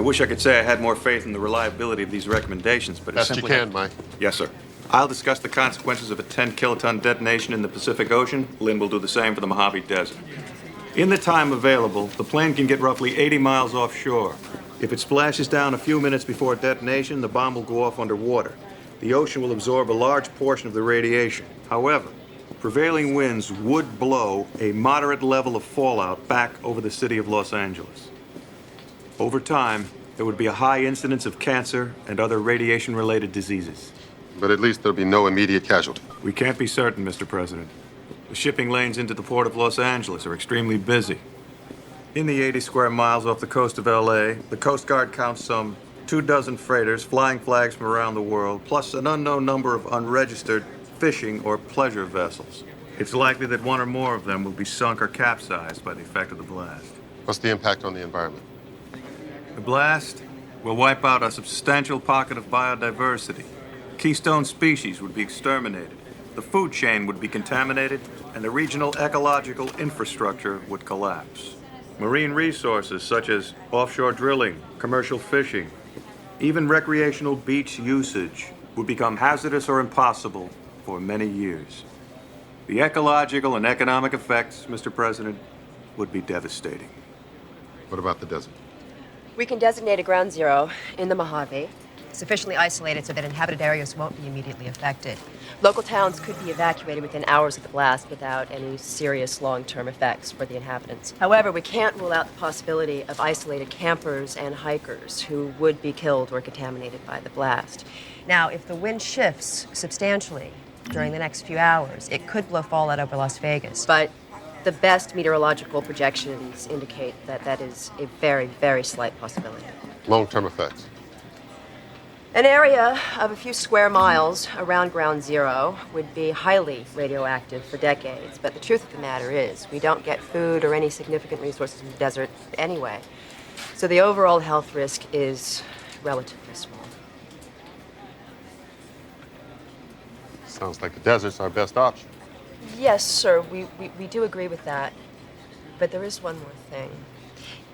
I wish I could say I had more faith in the reliability of these recommendations, but it's Best you simply... can, Mike. Yes, sir. I'll discuss the consequences of a 10-kiloton detonation in the Pacific Ocean. Lynn will do the same for the Mojave Desert. In the time available, the plane can get roughly 80 miles offshore. If it splashes down a few minutes before detonation, the bomb will go off underwater. The ocean will absorb a large portion of the radiation. However, prevailing winds would blow a moderate level of fallout back over the city of Los Angeles. Over time, there would be a high incidence of cancer and other radiation-related diseases. But at least there'll be no immediate casualty. We can't be certain, Mr. President. The shipping lanes into the port of Los Angeles are extremely busy. In the 80 square miles off the coast of LA, the Coast Guard counts some 24 freighters flying flags from around the world, plus an unknown number of unregistered fishing or pleasure vessels. It's likely that one or more of them will be sunk or capsized by the effect of the blast. What's the impact on the environment? The blast will wipe out a substantial pocket of biodiversity. Keystone species would be exterminated. The food chain would be contaminated, and the regional ecological infrastructure would collapse. Marine resources such as offshore drilling, commercial fishing, even recreational beach usage would become hazardous or impossible for many years. The ecological and economic effects, Mr. President, would be devastating. What about the desert? We can designate a ground zero in the Mojave, sufficiently isolated so that inhabited areas won't be immediately affected. Local towns could be evacuated within hours of the blast without any serious long-term effects for the inhabitants. However, we can't rule out the possibility of isolated campers and hikers who would be killed or contaminated by the blast. Now, if the wind shifts substantially during the next few hours, it could blow fallout over Las Vegas. But the best meteorological projections indicate that that is a very, very slight possibility. Long-term effects. An area of a few square miles around ground zero would be highly radioactive for decades. But the truth of the matter is, we don't get food or any significant resources in the desert anyway. So the overall health risk is relatively small. Sounds like the desert's our best option. Yes, sir, we do agree with that. But there is one more thing.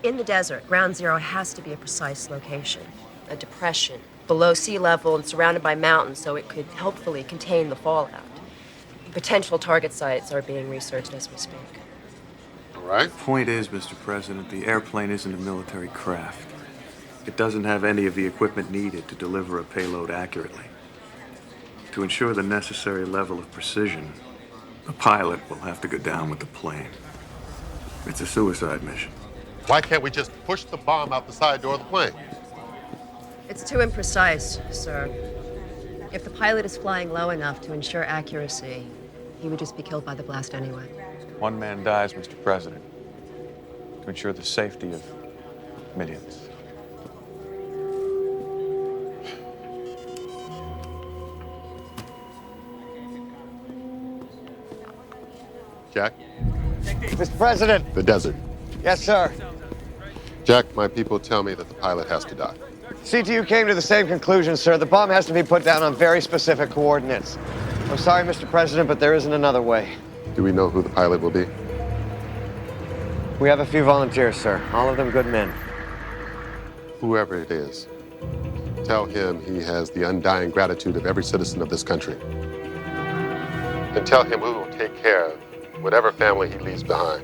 In the desert, ground zero has to be a precise location, a depression, below sea level and surrounded by mountains so it could helpfully contain the fallout. Potential target sites are being researched as we speak. All right. Point is, Mr. President, the airplane isn't a military craft. It doesn't have any of the equipment needed to deliver a payload accurately. To ensure the necessary level of precision, a pilot will have to go down with the plane. It's a suicide mission. Why can't we just push the bomb out the side door of the plane? It's too imprecise, sir. If the pilot is flying low enough to ensure accuracy, he would just be killed by the blast anyway. One man dies, Mr. President, to ensure the safety of millions. Jack? Mr. President. The desert. Yes, sir. Jack, my people tell me that the pilot has to die. CTU came to the same conclusion, sir. The bomb has to be put down on very specific coordinates. I'm sorry, Mr. President, but there isn't another way. Do we know who the pilot will be? We have a few volunteers, sir. All of them good men. Whoever it is, tell him he has the undying gratitude of every citizen of this country. And tell him we will take care of whatever family he leaves behind.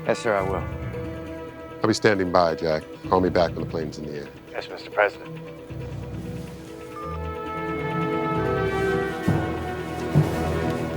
Yes, sir, I will. I'll be standing by, Jack. Call me back when the plane's in the air. Yes, Mr. President.